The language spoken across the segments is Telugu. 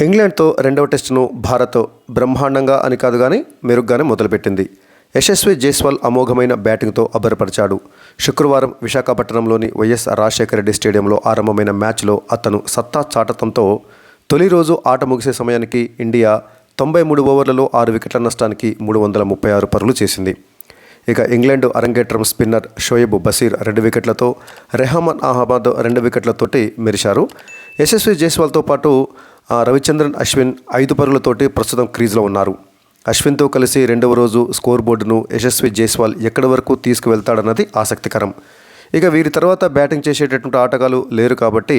ఇంగ్లాండ్తో రెండవ టెస్టును భారత్ బ్రహ్మాండంగా అని కాదు కానీ మెరుగ్గానే మొదలుపెట్టింది. యశస్వి జైస్వాల్ అమోఘమైన బ్యాటింగ్తో అబ్బరపరిచాడు. శుక్రవారం విశాఖపట్నంలోని వైఎస్ రాజశేఖర రెడ్డి స్టేడియంలో ఆరంభమైన మ్యాచ్లో అతను సత్తా చాటతంతో తొలి రోజు ఆట ముగిసే సమయానికి ఇండియా 93 ఓవర్లలో 6 వికెట్ల నష్టానికి 336 పరుగులు చేసింది. ఇక ఇంగ్లాండ్ అరంగేట్రం స్పిన్నర్ షోయబ్ బషీర్ 2 వికెట్లతో, రెహమాన్ అహ్మద్ 2 వికెట్లతోటి మెరిశారు. యశస్వి జైస్వాల్తో పాటు రవిచంద్రన్ అశ్విన్ 5 పరుగులతోటి ప్రస్తుతం క్రీజ్లో ఉన్నారు. అశ్విన్తో కలిసి రెండవ రోజు స్కోర్ బోర్డును యశస్వి జైస్వాల్ ఎక్కడి వరకు తీసుకువెళ్తాడన్నది ఆసక్తికరం. ఇక వీరి తర్వాత బ్యాటింగ్ చేసేటటువంటి ఆటగాళ్ళు లేరు కాబట్టి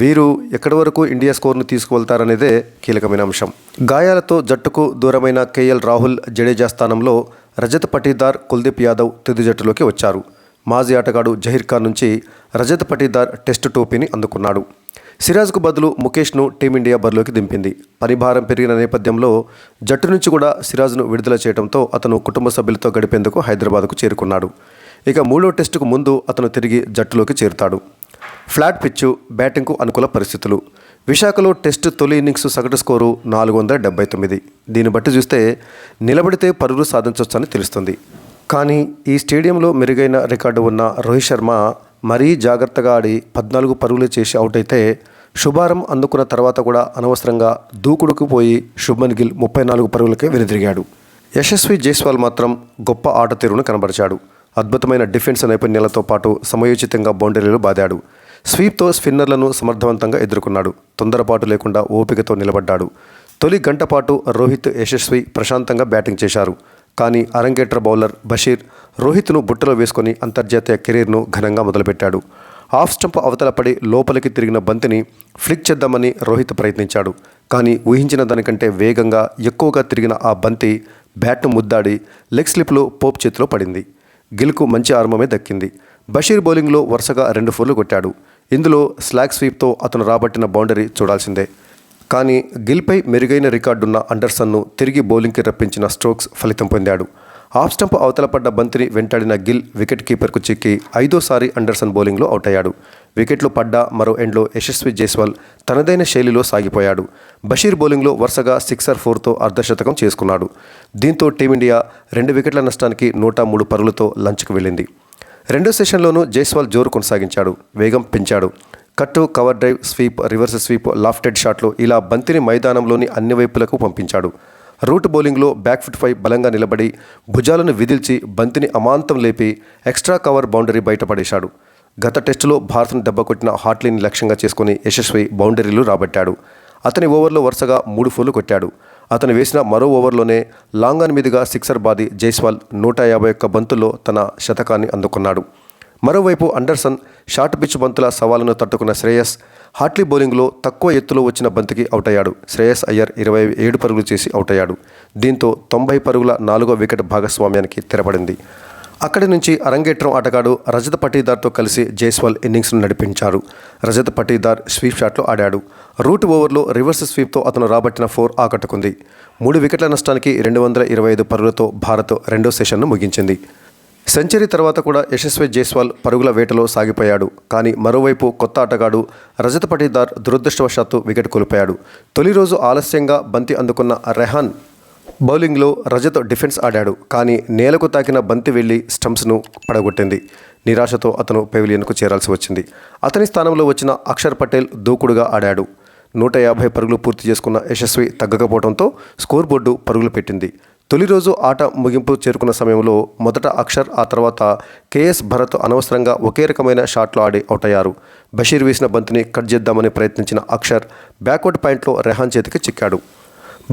వీరు ఎక్కడి వరకు ఇండియా స్కోర్ను తీసుకువెళ్తారనేదే కీలకమైన అంశం. గాయాలతో జట్టుకు దూరమైన కేఎల్ రాహుల్, జడేజా స్థానంలో రజత్ పటీదార్, కుల్దీప్ యాదవ్ తుది జట్టులోకి వచ్చారు. మాజీ ఆటగాడు జహీర్ ఖాన్ నుంచి రజత్ పటీదార్ టెస్టు టోపీని అందుకున్నాడు. సిరాజ్కు బదులు ముఖేష్ను టీమిండియా బరిలోకి దింపింది. పనిభారం పెరిగిన నేపథ్యంలో జట్టు నుంచి కూడా సిరాజ్ను విడుదల చేయడంతో అతను కుటుంబ సభ్యులతో గడిపేందుకు హైదరాబాద్కు చేరుకున్నాడు. ఇక 3వ టెస్టుకు ముందు అతను తిరిగి జట్టులోకి చేరుతాడు. ఫ్లాట్ పిచ్చు, బ్యాటింగ్కు అనుకూల పరిస్థితులు. విశాఖలో టెస్టు తొలి ఇన్నింగ్స్ సగటు స్కోరు 479. దీన్ని బట్టి చూస్తే నిలబడితే పరుగులు సాధించవచ్చని తెలుస్తుంది. కానీ ఈ స్టేడియంలో మెరుగైన రికార్డు ఉన్న రోహిత్ శర్మ మరీ జాగ్రత్తగా ఆడి 14 పరుగులు చేసి అవుట్ అయితే, శుభారం అందుకున్న తర్వాత కూడా అనవసరంగా దూకుడుకు పోయి శుభ్మన్ గిల్ 34 పరుగులకే వెనుదిరిగాడు. యశస్వి జైస్వాల్ మాత్రం గొప్ప ఆట తీరును కనబరిచాడు. అద్భుతమైన డిఫెన్స్ నైపుణ్యాలతో పాటు సమయోచితంగా బౌండరీలు బాదాడు. స్వీప్తో స్పిన్నర్లను సమర్థవంతంగా ఎదుర్కొన్నాడు. తొందరపాటు లేకుండా ఓపికతో నిలబడ్డాడు. తొలి గంట పాటు రోహిత్, యశస్వి ప్రశాంతంగా బ్యాటింగ్ చేశారు. కానీ అరంగేట్ర బౌలర్ బషీర్ రోహిత్ను బుట్టలో వేసుకొని అంతర్జాతీయ కెరీర్ను ఘనంగా మొదలుపెట్టాడు. ఆఫ్ స్టంప్ అవతల పడి లోపలికి తిరిగిన బంతిని ఫ్లిక్ చేద్దామని రోహిత్ ప్రయత్నించాడు. కానీ ఊహించిన దానికంటే వేగంగా ఎక్కువగా తిరిగిన ఆ బంతి బ్యాట్ను ముద్దాడి లెగ్ స్లిప్లో పోప్ చేతిలో పడింది. గిల్కు మంచి ఆరంభమే దక్కింది. బషీర్ బౌలింగ్లో వరుసగా 2 ఫోర్లు కొట్టాడు. ఇందులో స్లాగ్ స్వీప్తో అతను రాబట్టిన బౌండరీ చూడాల్సిందే. కానీ గిల్పై మెరుగైన రికార్డున్న అండర్సన్ను తిరిగి బౌలింగ్కి రప్పించిన స్టోక్స్ ఫలితం పొందాడు. ఆఫ్ స్టంప్ అవతల పడ్డ బంతిని వెంటాడిన గిల్ వికెట్ కీపర్కు చిక్కి 5వ అండర్సన్ బౌలింగ్లో అవుట్ అయ్యాడు. వికెట్లు పడ్డ మరో ఎండ్లో యశస్వి జైస్వాల్ తనదైన శైలిలో సాగిపోయాడు. బషీర్ బౌలింగ్లో వరుసగా 6 4తో అర్ధశతకం చేసుకున్నాడు. దీంతో టీమిండియా 2 వికెట్ల నష్టానికి 103 పరుగులతో లంచ్కు వెళ్ళింది. రెండో సెషన్లోనూ జైస్వాల్ జోరు కొనసాగించాడు. వేగం పెంచాడు. కట్టు, cover drive, sweep, reverse sweep, లాఫ్టెడ్ షాట్లు ఇలా బంతిని మైదానంలోని అన్ని వైపులకు పంపించాడు. రూట్ బౌలింగ్లో బ్యాక్ ఫుట్పై బలంగా నిలబడి భుజాలను విదిల్చి బంతిని అమాంతం లేపి ఎక్స్ట్రా కవర్ బౌండరీ బయటపడేశాడు. గత టెస్టులో భారత్ను దెబ్బకొట్టిన హాట్లీని లక్ష్యంగా చేసుకుని యశస్వి బౌండరీలు రాబట్టాడు. అతని ఓవర్లో వరుసగా 3 ఫోర్లు కొట్టాడు. అతను వేసిన మరో ఓవర్లోనే లాంగ్ ఆన్ మీదుగా 6 బాది జైస్వాల్ 151 బంతుల్లో తన శతకాన్ని అందుకున్నాడు. మరోవైపు అండర్సన్ షార్ట్ పిచ్ బంతుల సవాలును తట్టుకున్న శ్రేయస్ హాట్లీ బౌలింగ్లో తక్కువ ఎత్తులో వచ్చిన బంతికి అవుట్ అయ్యాడు. శ్రేయస్ అయ్యర్ 27 పరుగులు చేసి అవుట్ అయ్యాడు. దీంతో 90 పరుగుల 4వ వికెట్ భాగస్వామ్యానికి తెరపడింది. అక్కడి నుంచి అరంగేట్రం ఆటగాడు రజత్ పటీదార్తో కలిసి జైస్వాల్ ఇన్నింగ్స్ను నడిపించారు. రజత్ పటీదార్ స్వీప్ షాట్లు ఆడాడు. రూట్ ఓవర్లో రివర్స్ స్వీప్తో అతను రాబట్టిన 4 ఆకట్టుకుంది. 3 వికెట్ల నష్టానికి 225 పరుగులతో భారత్ రెండో సెషన్ను ముగించింది. సెంచరీ తర్వాత కూడా యశస్వి జైస్వాల్ పరుగుల వేటలో సాగిపోయాడు. కానీ మరోవైపు కొత్త ఆటగాడు రజత్ పటీదార్ దురదృష్టవశాత్తు వికెట్ కోల్పోయాడు. తొలి రోజు ఆలస్యంగా బంతి అందుకున్న రెహాన్ బౌలింగ్లో రజత్ డిఫెన్స్ ఆడాడు. కానీ నేలకు తాకిన బంతి వెళ్లి స్టంప్స్ను పడగొట్టింది. నిరాశతో అతను పెవిలియన్కు చేరాల్సి వచ్చింది. అతని స్థానంలో వచ్చిన అక్షర్ పటేల్ దూకుడుగా ఆడాడు. 150 పరుగులు పూర్తి చేసుకున్న యశస్వి తగ్గకపోవడంతో స్కోర్ బోర్డు పరుగులు పెట్టింది. తొలి రోజు ఆట ముగింపు చేరుకున్న సమయంలో మొదట అక్షర్, ఆ తర్వాత కేఎస్ భరత్ అనవసరంగా ఒకే రకమైన షాట్లు ఆడి అవుట్ అయ్యారు. బషీర్ వేసిన బంతిని కట్ చేద్దామని ప్రయత్నించిన అక్షర్ బ్యాక్వర్డ్ పాయింట్లో రెహాన్ చేతికి చిక్కాడు.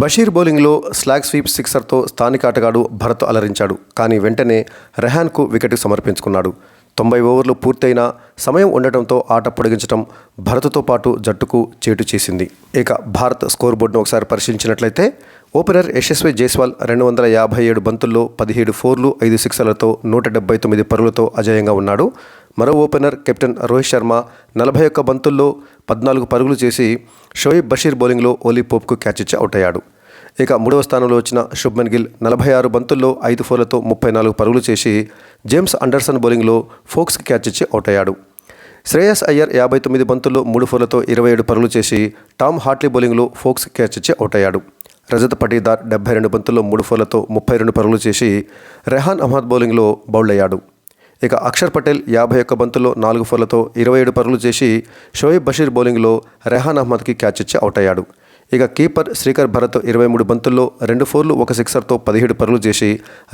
బషీర్ బౌలింగ్లో స్లాగ్ స్వీప్ 6తో స్థానిక ఆటగాడు భరత్ అలరించాడు. కానీ వెంటనే రెహాన్కు వికెట్ సమర్పించుకున్నాడు. 90 ఓవర్లు పూర్తయినా సమయం ఉండటంతో ఆట పొడిగించడం భరత్తో పాటు జట్టుకు చేటు చేసింది. ఇక భారత్ స్కోర్ బోర్డును ఒకసారి పరిశీలించినట్లయితే ఓపెనర్ యశస్వి జైస్వాల్ 257 బంతుల్లో 17 ఫోర్లు, 5 సిక్సర్లతో 179 పరుగులతో అజేయంగా ఉన్నాడు. మరో ఓపెనర్ కెప్టెన్ రోహిత్ శర్మ 41 బంతుల్లో 14 పరుగులు చేసి షోయిబ్ బషీర్ బౌలింగ్లో ఓలీ పోప్కు క్యాచ్ ఇచ్చి అవుట్ అయ్యాడు. ఇక 3వ స్థానంలో వచ్చిన శుభ్మన్ గిల్ 46 బంతుల్లో 5 ఫోర్లతో 34 పరుగులు చేసి జేమ్స్ అండర్సన్ బౌలింగ్లో ఫోక్స్కి క్యాచ్ ఇచ్చి అవుట్ అయ్యాడు. శ్రేయస్ అయ్యర్ 59 బంతుల్లో 3 ఫోర్లతో 27 పరుగులు చేసి టామ్ హార్ట్లీ బౌలింగ్లో ఫోక్స్ క్యాచ్ ఇచ్చి అవుట్ అయ్యాడు. రజత్ పటీదార్ 72 బంతుల్లో 3 ఫోర్లతో 32 పరుగులు చేసి రెహాన్ అహ్మద్ బౌలింగ్లో బౌల్డ్ అయ్యాడు. ఇక అక్షర్ పటేల్ 51 బంతుల్లో 4 ఫోర్లతో 27 పరుగులు చేసి షోయబ్ బషీర్ బౌలింగ్లో రెహాన్ అహ్మద్కి క్యాచ్ ఇచ్చి అవుట్ అయ్యాడు. ఇక కీపర్ శ్రీకర్ భరత్ 23 బంతుల్లో 2 ఫోర్లు 1 సిక్సర్తో 17 పరుగులు చేసి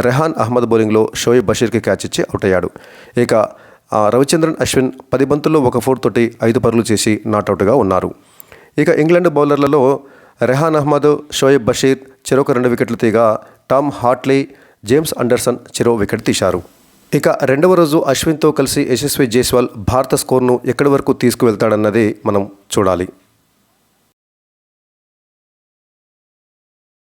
రెహాన్ అహ్మద్ బౌలింగ్లో షోయబ్ బషీర్కి క్యాచ్ ఇచ్చి అవుట్ అయ్యాడు. ఇక రవిచంద్రన్ అశ్విన్ 10 బంతుల్లో 1 ఫోర్ తోటి 5 పరుగులు చేసి నాట్అవుట్గా ఉన్నారు. ఇక ఇంగ్లాండ్ బౌలర్లలో రెహాన్ అహ్మద్, షోయబ్ బషీర్ చెరొక 2 వికెట్లు తీగా టామ్ హార్ట్లీ, జేమ్స్ అండర్సన్ చెరో వికెట్ తీశారు. ఇక రెండవ రోజు అశ్విన్తో కలిసి యశస్వి జైస్వాల్ భారత స్కోర్ను ఎక్కడి వరకు తీసుకువెళ్తాడన్నది మనం చూడాలి.